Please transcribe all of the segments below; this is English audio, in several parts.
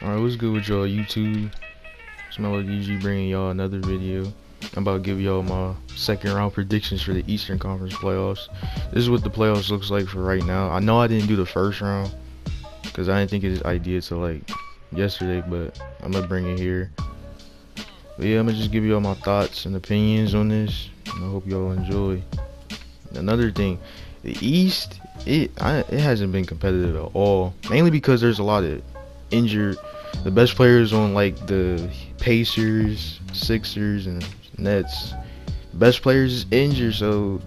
Alright, what's good with y'all YouTube? Smell like UG bringing y'all another video. I'm about to give y'all my second round predictions for the Eastern Conference playoffs. This is what the playoffs looks like for right now. I know I didn't do the first round because I didn't think it's idea till like yesterday, but I'm gonna bring it here. But yeah, I'm gonna just give y'all my thoughts and opinions on this, and I hope y'all enjoy. Another thing, the East, it hasn't been competitive at all, mainly because there's a lot of injured. The best players on like the Pacers, Sixers, and Nets. The best players is injured, so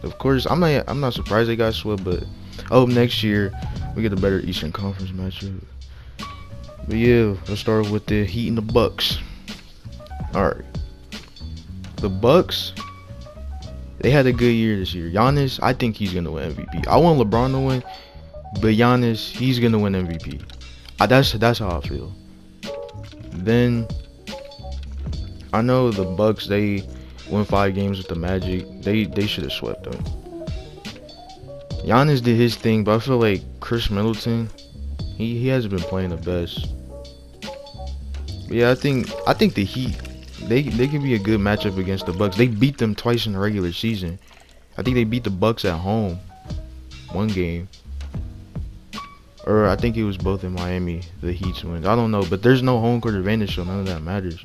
of course I'm not surprised they got swept, but I hope next year we get a better Eastern Conference matchup. But yeah, let's start with the Heat and the Bucks. All right, the Bucks. They had a good year this year. Giannis, I think he's gonna win MVP. I want LeBron to win, but Giannis, he's gonna win MVP. That's how I feel. Then I know the Bucks. They won 5 games with the Magic. They should have swept them. Giannis did his thing, but I feel like Chris Middleton, he hasn't been playing the best. But yeah, I think the Heat, they can be a good matchup against the Bucks. They beat them twice in the regular season. I think they beat the Bucks at home 1 game. Or I think it was both in Miami, the Heat's wins. I don't know, but there's no home court advantage, so none of that matters.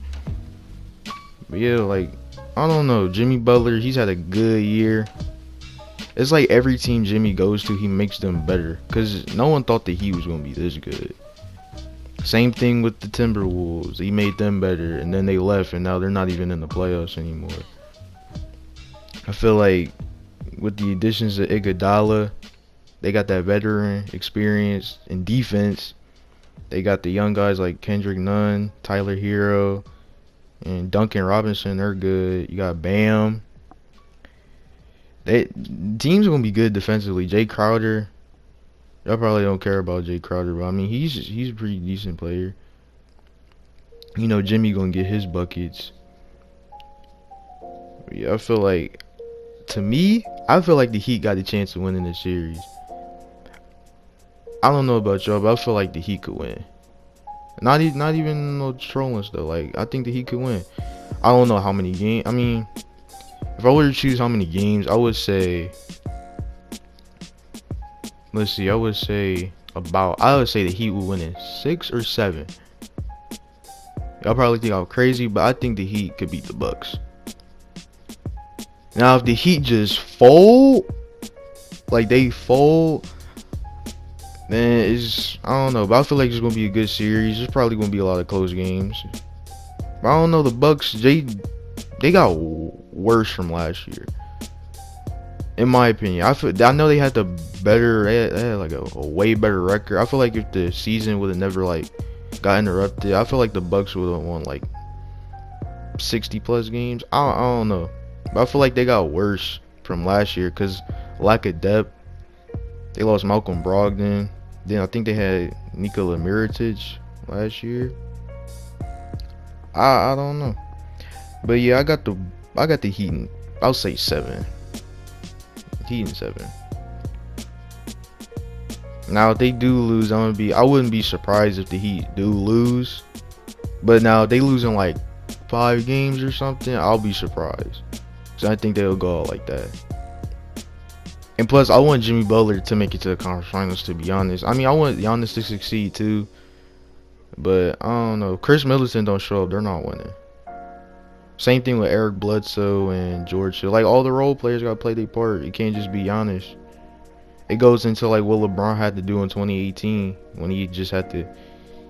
But yeah, like, I don't know. Jimmy Butler, he's had a good year. It's like every team Jimmy goes to, he makes them better. Because no one thought that he was going to be this good. Same thing with the Timberwolves. He made them better, and then they left, and now they're not even in the playoffs anymore. I feel like with the additions of Iguodala, they got that veteran experience in defense. They got the young guys like Kendrick Nunn, Tyler Hero, and Duncan Robinson. They're good. You got Bam. Teams are gonna be good defensively. Jay Crowder. Y'all probably don't care about Jay Crowder, but I mean he's a pretty decent player. You know Jimmy gonna get his buckets. Yeah, I feel like I feel like the Heat got a chance of winning this series. I don't know about y'all, but I feel like the Heat could win. Not even no trolling stuff. Like I think the Heat could win. I don't know how many games. I mean, if I were to choose how many games, I would say. Let's see. I would say the Heat would win in 6 or 7. Y'all probably think I'm crazy, but I think the Heat could beat the Bucks. Now, if the Heat just fold, like they fold, then I don't know, but I feel like it's gonna be a good series. There's probably gonna be a lot of close games. But I don't know, the Bucks, they got worse from last year, in my opinion. I know they had they had like a way better record. I feel like if the season would have never like got interrupted, I feel like the Bucks would have won like 60 plus games. I don't know, but I feel like they got worse from last year because lack of depth. They lost Malcolm Brogdon. Then I think they had Nikola Mirotic last year. I don't know, but yeah, I got the Heat. I'll say 7. Heat in 7. Now if they do lose, I wouldn't be surprised if the Heat do lose. But now if they lose in like 5 games or something, I'll be surprised. Cause I think they'll go out like that. And plus, I want Jimmy Butler to make it to the conference finals, to be honest. I mean, I want Giannis to succeed too. But I don't know. Chris Middleton don't show up, they're not winning. Same thing with Eric Bledsoe and George Hill. Like, all the role players got to play their part. It can't just be Giannis. It goes into like what LeBron had to do in 2018 when he just had to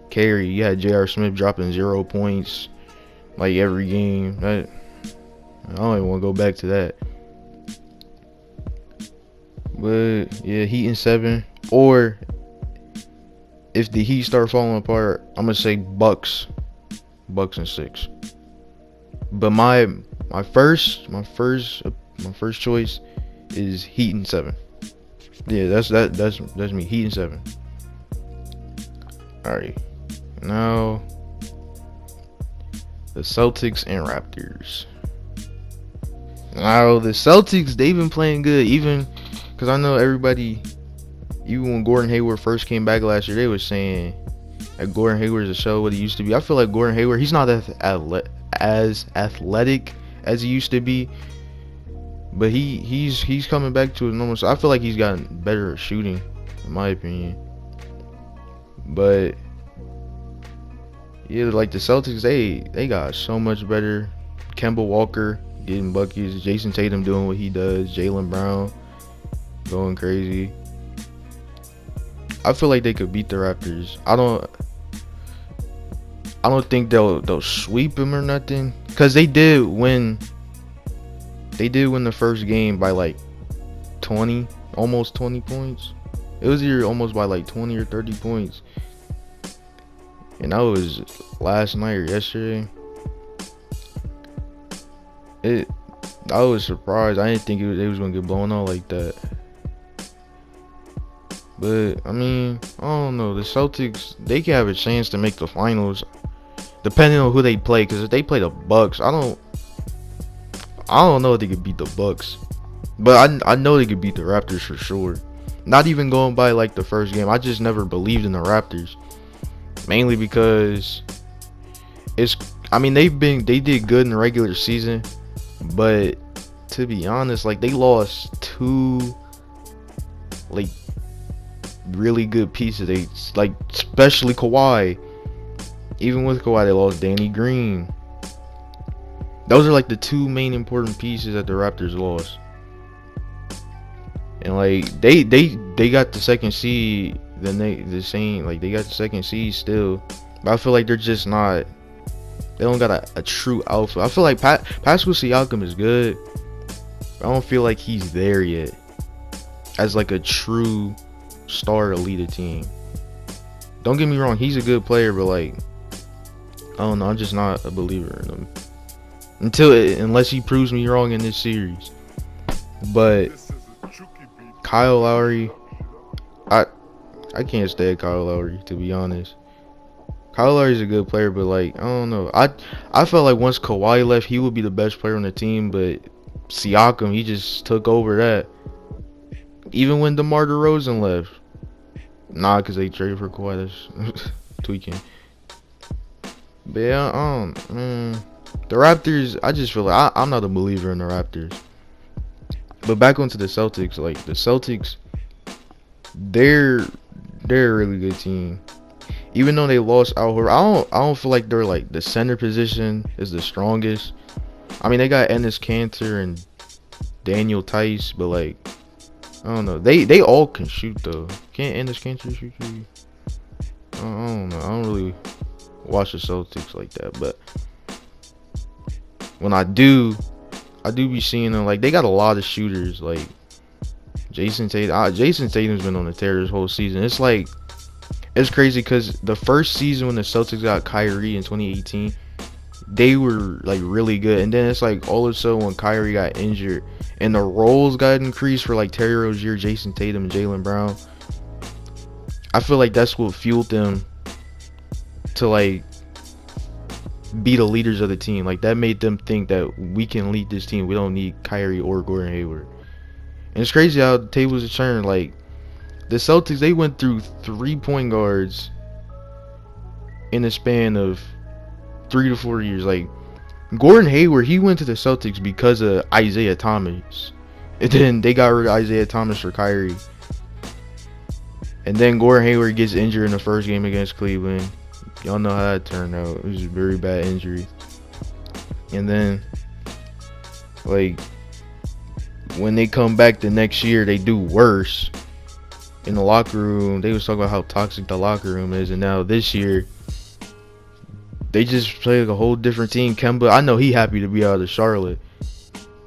carry. You had J.R. Smith dropping 0 points like every game. I don't even want to go back to that. But yeah, Heat in 7. Or if the Heat start falling apart, I'm gonna say Bucks in 6. But my first choice is Heat in 7. Yeah, that's me. Heat in 7. All right, now the Celtics and Raptors. Now the Celtics, they've been playing good, even because I know everybody, even when Gordon Hayward first came back last year, they were saying Like Gordon Hayward is a show what he used to be. I feel like Gordon Hayward, he's not as athletic as he used to be, but he's coming back to his normal. So I feel like he's gotten better at shooting, in my opinion. But yeah, like the Celtics, they got so much better. Kemba Walker getting buckets, Jason Tatum doing what he does, Jaylen Brown going crazy. I feel like they could beat the Raptors. I don't think they'll sweep them or nothing, cause they did win. They did win the first game by like 20, almost 20 points. It was either almost by like 20 or 30 points. And that was last night or yesterday. I was surprised. I didn't think they was gonna get blown out like that. But I mean, I don't know. The Celtics, they can have a chance to make the finals, depending on who they play. Because if they play the Bucks, I don't know if they could beat the Bucks. But I know they could beat the Raptors for sure. Not even going by like the first game. I just never believed in the Raptors. Mainly because they did good in the regular season, but to be honest, like they lost two like really good pieces. They like, especially Kawhi. Even with Kawhi, they lost Danny Green. Those are like the two main important pieces that the Raptors lost. And like they got the second seed. Then they got the second seed still, but I feel like they're just not. They don't got a true alpha. I feel like Pascal Siakam is good, but I don't feel like he's there yet as like a true star to lead a team. Don't get me wrong, he's a good player, but like I don't know, I'm just not a believer in him unless he proves me wrong in this series. But Kyle Lowry, I can't stand Kyle Lowry, to be honest. Kyle Lowry's a good player, but like I don't know. I felt like once Kawhi left, he would be the best player on the team, but Siakam, he just took over that. Even when DeMar DeRozan left, because they traded for Kawhi. That's tweaking. But yeah, the Raptors, I just feel like I'm not a believer in the Raptors. But back onto the Celtics, like the Celtics, they're a really good team. Even though they lost Al Horford, I don't feel like they're like the center position is the strongest. I mean, they got Enes Kanter and Daniel Tice, but like I don't know. They all can shoot though. Can't Enes Kanter shoot for you? I don't know. I don't really watch the Celtics like that, but when I do be seeing them. Like they got a lot of shooters. Like Jason Tatum. Jason Tatum's been on the tear this whole season. It's like it's crazy because the first season when the Celtics got Kyrie in 2018, they were like really good, and then it's like all of a sudden when Kyrie got injured and the roles got increased for like Terry Rozier, Jason Tatum, and Jaylen Brown. I feel like that's what fueled them to like be the leaders of the team. Like that made them think that we can lead this team. We don't need Kyrie or Gordon Hayward. And it's crazy how the tables have turned. Like the Celtics, they went through 3 point guards in a span of 3 to 4 years. Like Gordon Hayward, he went to the Celtics because of Isaiah Thomas, and then they got rid of Isaiah Thomas for Kyrie. And then Gordon Hayward gets injured in the first game against Cleveland. Y'all know how that turned out. It was a very bad injury. And then, like, when they come back the next year, they do worse. In the locker room, they was talking about how toxic the locker room is. And now this year, they just play like a whole different team. Kemba, I know he happy to be out of Charlotte.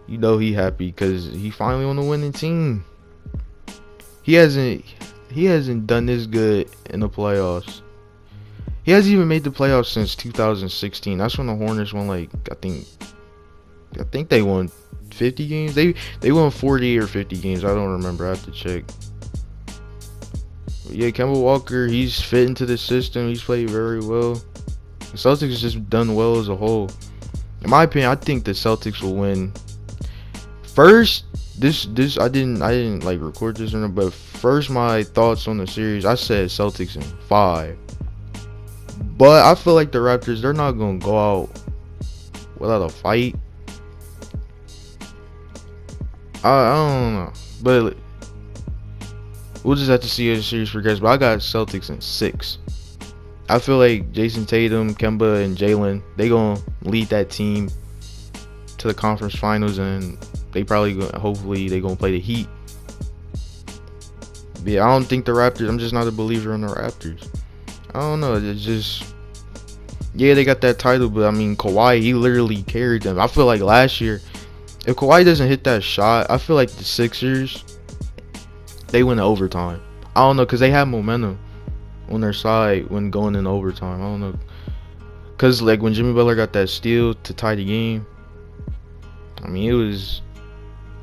You know he happy because he finally on the winning team. He hasn't done this good in the playoffs. He hasn't even made the playoffs since 2016. That's when the Hornets won like I think they won 50 games. They won 40 or 50 games. I don't remember. I have to check. But yeah, Kemba Walker, he's fit into the system. He's played very well. The Celtics has just done well as a whole. In my opinion, I think the Celtics will win. First, this I didn't like record this or not, but first my thoughts on the series, I said Celtics in 5. But I feel like the Raptors, they're not gonna go out without a fight. I don't know, but we'll just have to see as the series progresses. But I got Celtics in 6. I feel like Jason Tatum, Kemba, and Jalen, they gonna lead that team to the conference finals, and they probably hopefully they gonna play the Heat. But yeah, I don't think the Raptors. I'm just not a believer in the Raptors. I don't know. It's just, yeah, they got that title, but I mean, Kawhi, he literally carried them. I feel like last year, if Kawhi doesn't hit that shot, I feel like the Sixers, they win overtime. I don't know, because they have momentum on their side when going in overtime. I don't know, because like when Jimmy Butler got that steal to tie the game, I mean, it was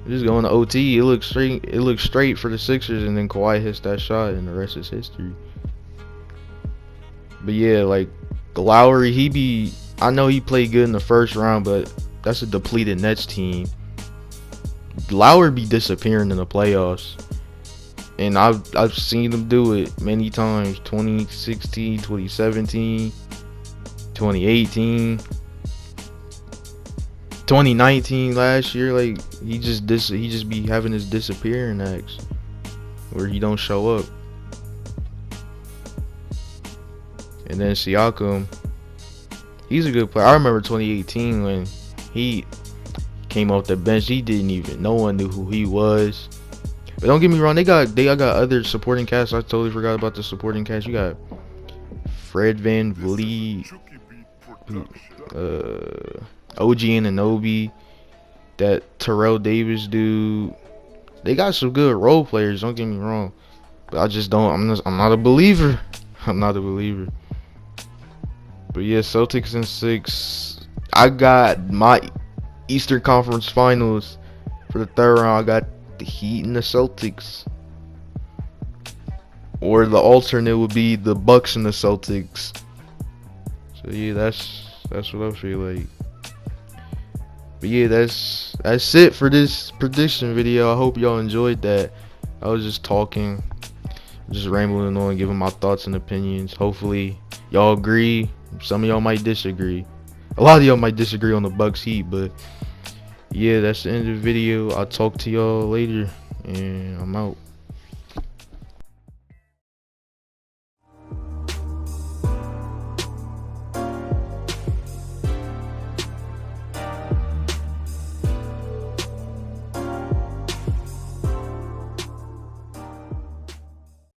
going to OT. It looked straight for the Sixers, and then Kawhi hits that shot, and the rest is history. But yeah, like Lowry, I know he played good in the first round, but that's a depleted Nets team. Lowry be disappearing in the playoffs, and I've seen him do it many times. 2016, 2017, 2018, 2019 last year. Like he just be having his disappearing acts where he don't show up. And then Siakam, he's a good player. I remember 2018 when he came off the bench. No one knew who he was. But don't get me wrong, they got other supporting cast. I totally forgot about the supporting cast. You got Fred VanVleet, OG Anunoby, that Terrell Davis dude. They got some good role players. Don't get me wrong, but I just don't. I'm not a believer. I'm not a believer. But yeah, Celtics in 6. I got my Eastern Conference Finals for the third round. I got the Heat and the Celtics. Or the alternate would be the Bucks and the Celtics. So yeah, that's what I feel like. But yeah, that's it for this prediction video. I hope y'all enjoyed that. I was just talking, just rambling on, giving my thoughts and opinions. Hopefully y'all agree. Some of y'all might disagree. A lot of y'all might disagree on the Bucks Heat, but yeah, that's the end of the video. I'll talk to y'all later, and I'm out.